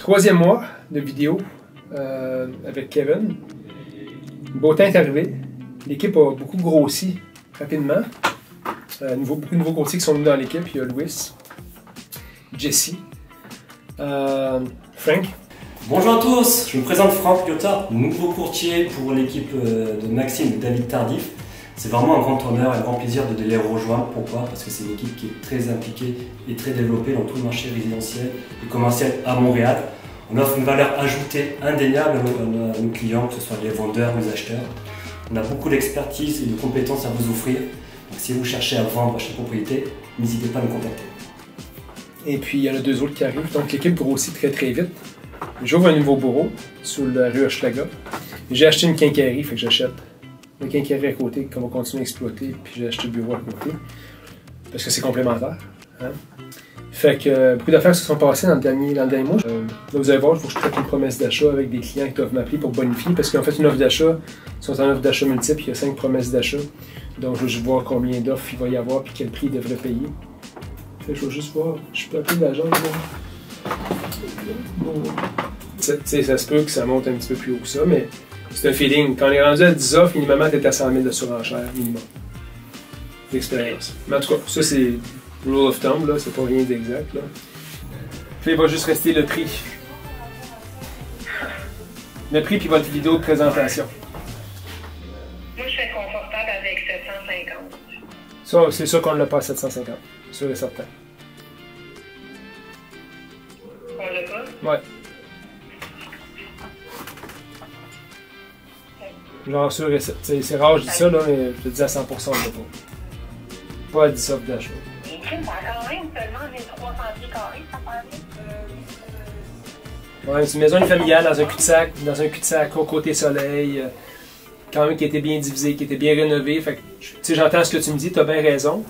Troisième mois de vidéo avec Kevin. Le beau temps est arrivé. L'équipe a beaucoup grossi rapidement. Beaucoup de nouveaux courtiers qui sont venus dans l'équipe. Il y a Louis, Jesse, Frank. Bonjour à tous, je me présente Franck Piotta, nouveau courtier pour l'équipe de Maxime et David Tardif. C'est vraiment un grand honneur et un grand plaisir de les rejoindre. Pourquoi? Parce que c'est une équipe qui est très impliquée et très développée dans tout le marché résidentiel et commercial à Montréal. On offre une valeur ajoutée indéniable à nos clients, que ce soit les vendeurs, les acheteurs. On a beaucoup d'expertise et de compétences à vous offrir. Donc si vous cherchez à vendre votre propriété, n'hésitez pas à nous contacter. Et puis il y en a deux autres qui arrivent, donc l'équipe grossit très très vite. J'ouvre un nouveau bureau sur la rue Hochelaga. J'ai acheté une quincaillerie, fait que j'achète une quincaillerie à côté qu'on va continuer à exploiter, puis j'ai acheté le bureau à côté. Parce que c'est complémentaire. Hein? Fait que beaucoup d'affaires se sont passées dans le dernier mois. Vous allez voir, il faut que je traite une promesse d'achat avec des clients qui doivent m'appeler pour bonifier, parce qu'en fait, une offre d'achat, ils sont en offre d'achat multiple, il y a 5 promesses d'achat. Donc, je veux juste voir combien d'offres il va y avoir, puis quel prix il devrait payer. Fait que je veux juste voir, je peux appeler l'agent. Ça se peut que ça monte un petit peu plus haut que ça, mais c'est un feeling. Quand on est rendu à 10 offres, minimum, tu es à 100 000 de surenchère, minimum. D'expérience. Mais en tout cas, ça c'est rule of thumb, là, c'est pas rien d'exact. Puis il va juste rester le prix. Le prix puis votre vidéo de présentation. Moi, je suis confortable avec 750. Ça, c'est sûr qu'on ne l'a pas à 750. Sûr et certain. On l'a pas? Ouais. Genre sûr et certain. C'est rare, je dis ça, là, mais je te dis à 100% on l'a pas. Pas à 10 offres d'achat. Et ça a quand même seulement 1300 pieds carrés, ça paraît. Ouais, c'est une maison familiale dans un cul-de-sac, au côté soleil, quand même qui était bien divisé, qui était bien rénové. Fait que, tu sais, j'entends ce que tu me dis, tu as bien raison.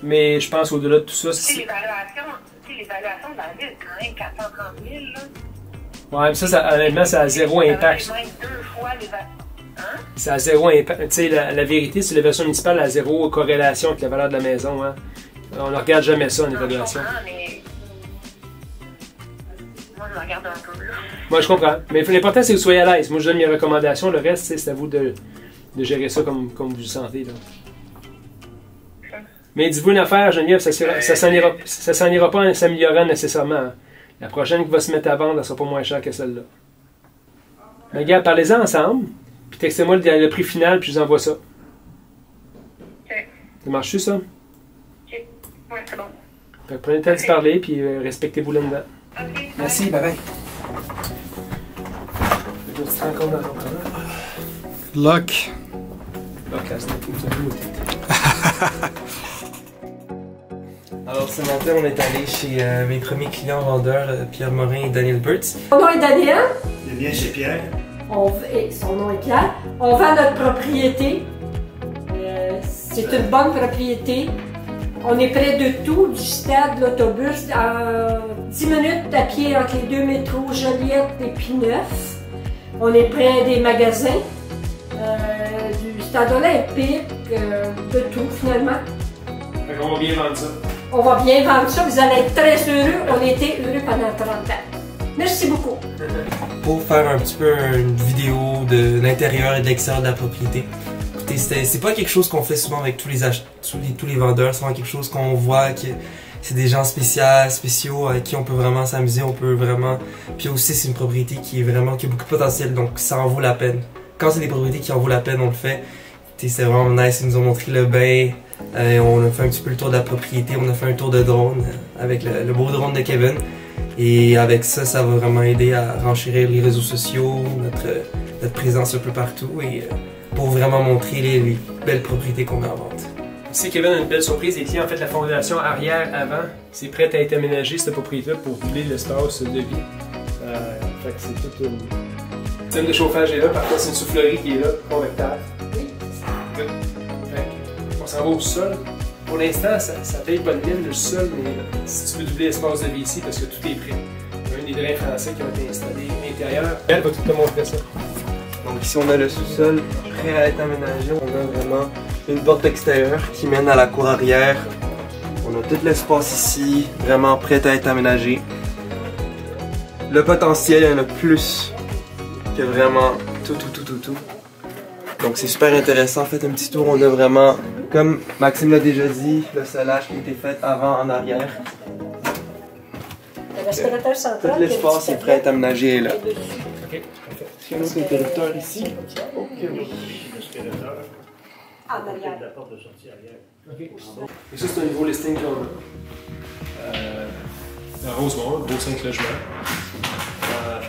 Mais je pense au-delà de tout ça, c'est... L'évaluation de la ville, c'est quand même 430 000, là. Ouais, mais ça honnêtement, ça a zéro impact. Ça va être deux fois l'évaluation. Hein? Ça a zéro impact. Tu sais, la vérité, c'est que l'évaluation municipale a zéro corrélation avec la valeur de la maison. Hein. On ne regarde jamais ça en évaluation. Mais... Moi, je regarde un peu, là. Moi, je comprends. Mais l'important, c'est que vous soyez à l'aise. Moi, je donne mes recommandations. Le reste, c'est à vous de gérer ça comme vous le sentez. Là. Mais dites-vous une affaire, Geneviève, ça s'en ira pas en s'améliorant nécessairement. Hein. La prochaine qui va se mettre à vendre, elle sera pas moins chère que celle-là. Mais regarde, parlez-en ensemble, puis textez-moi le prix final, puis je vous envoie ça. OK. Ça marche-tu, ça? OK. Ouais, c'est bon. Fait que prenez le temps de parler, puis respectez-vous là-dedans. OK. Merci, bye-bye. Tu te rends compte dans ton temps? Luck. Luck has nothing to do with it. Alors ce matin, on est allé chez mes premiers clients vendeurs, Pierre Morin et Daniel Burtz. Mon nom est Daniel. Il vient chez Pierre. Et son nom est Pierre. On vend notre propriété. C'est une bonne propriété. On est près de tout, du stade, de l'autobus, à 10 minutes à pied entre les deux métros Joliette et P9. On est près des magasins, du stade olympique, de tout finalement. Fait qu'on va bien vendre ça. On va bien vendre ça, vous allez être très heureux. On était heureux pendant 30 ans. Merci beaucoup. Pour faire un petit peu une vidéo de l'intérieur et de l'extérieur de la propriété. Écoutez, c'est pas quelque chose qu'on fait souvent avec tous les vendeurs, c'est vraiment quelque chose qu'on voit que c'est des gens spéciaux avec qui on peut vraiment s'amuser, on peut vraiment... Puis aussi c'est une propriété qui a beaucoup de potentiel, donc ça en vaut la peine. Quand c'est des propriétés qui en vaut la peine, on le fait. C'est vraiment nice, ils nous ont montré le bain, on a fait un petit peu le tour de la propriété, on a fait un tour de drone avec le beau drone de Kevin. Et avec ça, ça va vraiment aider à renchérir les réseaux sociaux, notre présence un peu partout et pour vraiment montrer les belles propriétés qu'on met en vente. Ici, Kevin a une belle surprise. Les clients ont fait la fondation arrière-avant. C'est prêt à être aménagé, cette propriété-là, pour doubler l'espace de vie. Fait que c'est toute une... Le système de chauffage est là, parfois c'est une soufflerie qui est là, convecteur. Oui. On s'en va au sol. Pour l'instant, ça paye pas de mine, le sol, mais si tu veux doubler l'espace de vie ici, parce que tout est prêt. Il y a un des drains français qui ont été installés à l'intérieur. Elle va tout te montrer ça. Donc ici on a le sous-sol prêt à être aménagé. On a vraiment une porte extérieure qui mène à la cour arrière. On a tout l'espace ici, vraiment prêt à être aménagé. le potentiel, il y en a plus que vraiment tout. Donc c'est super intéressant. Faites un petit tour, on a vraiment, comme Maxime l'a déjà dit, le solage qui a été fait avant en arrière. Le respirateur central. Tout l'espace est prêt à être aménagé là. Ok, parfait. Est-ce qu'il y a un autre interrupteur ici? Ok, oui. En arrière. Ok. Et ça, c'est un nouveau listing qu'on a. À Rosemont, gros 5 logements.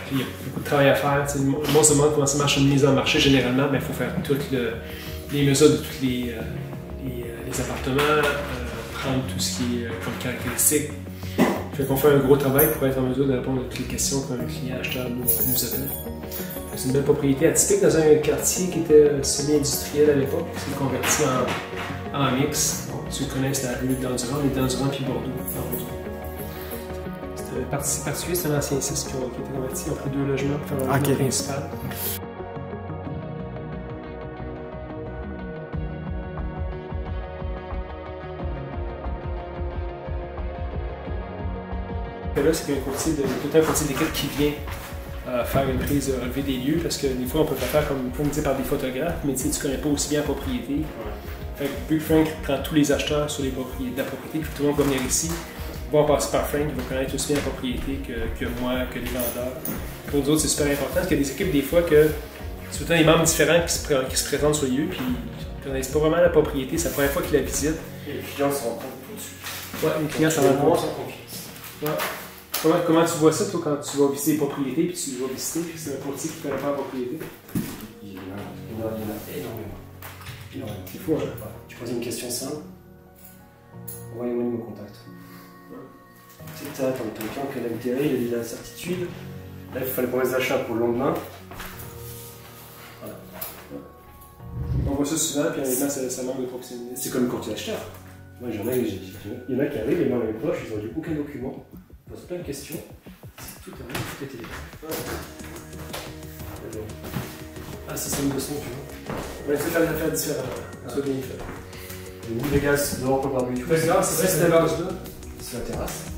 Puis il y a beaucoup de travail à faire. Le monde se demande comment ça marche une mise en marché généralement, mais il faut faire toutes les mesures de tous les appartements, prendre tout ce qui est comme caractéristique. Fait qu'on fait un gros travail pour être en mesure de répondre à toutes les questions qu'un client acheteur nous appelle. C'est une belle propriété atypique dans un quartier qui était semi-industriel à l'époque. C'est converti en mix. Bon, ceux qui connaissent la rue d'Endurant, mais d'Endurant puis Bordeaux. C'est particulier, c'est un ancien 6 qui a été converti. Ils ont pris 2 logements pour faire un logement principal. Là, c'est tout un courtier d'équipe qui vient faire une prise de relevé des lieux, parce que des fois, on peut faire comme dire par des photographes, mais tu ne connais pas aussi bien la propriété. Fait que vu que Frank prend tous les acheteurs sur la propriété, tout le monde va venir ici, va passer par Frank, il va connaître aussi bien la propriété que moi, que les vendeurs. Pour nous autres, c'est super important, parce qu'il y a des équipes, des fois, que c'est tout le temps des membres différents qui se présentent sur le lieu, puis ils ne connaissent pas vraiment la propriété, c'est la première fois qu'ils la visitent. Et les clients se rendent compte tout de suite. Ouais, les clients s'en rendent compte. Ouais. Comment tu vois ça, toi, quand tu vas visiter les propriétés, puis tu vas visiter, puis c'est un courtier qui ne connaît pas la propriété? Il y en a énormément. C'est fou, hein? Tu poses une question simple, envoyez-moi mon contact. C'est ça, comme quelqu'un qui a l'intérêt, il a dit la certitude. Là, il fallait pour les achats pour le lendemain. Voilà. On voit ça souvent, puis honnêtement, ça manque de proximité. C'est comme le courtier acheteur. Moi, il y en a qui arrivent, les mains dans les poches, ils n'ont dit aucun document, ils posent plein de questions. Tout arrive, tout est télé. Ah, c'est une leçon, tu vois. Ouais, c'est faire des affaires différentes. Ça soit bien fait. Les boules de gaz dehors pour le barbecue. C'est vrai, c'est vrai, c'est la base là. C'est la terrasse.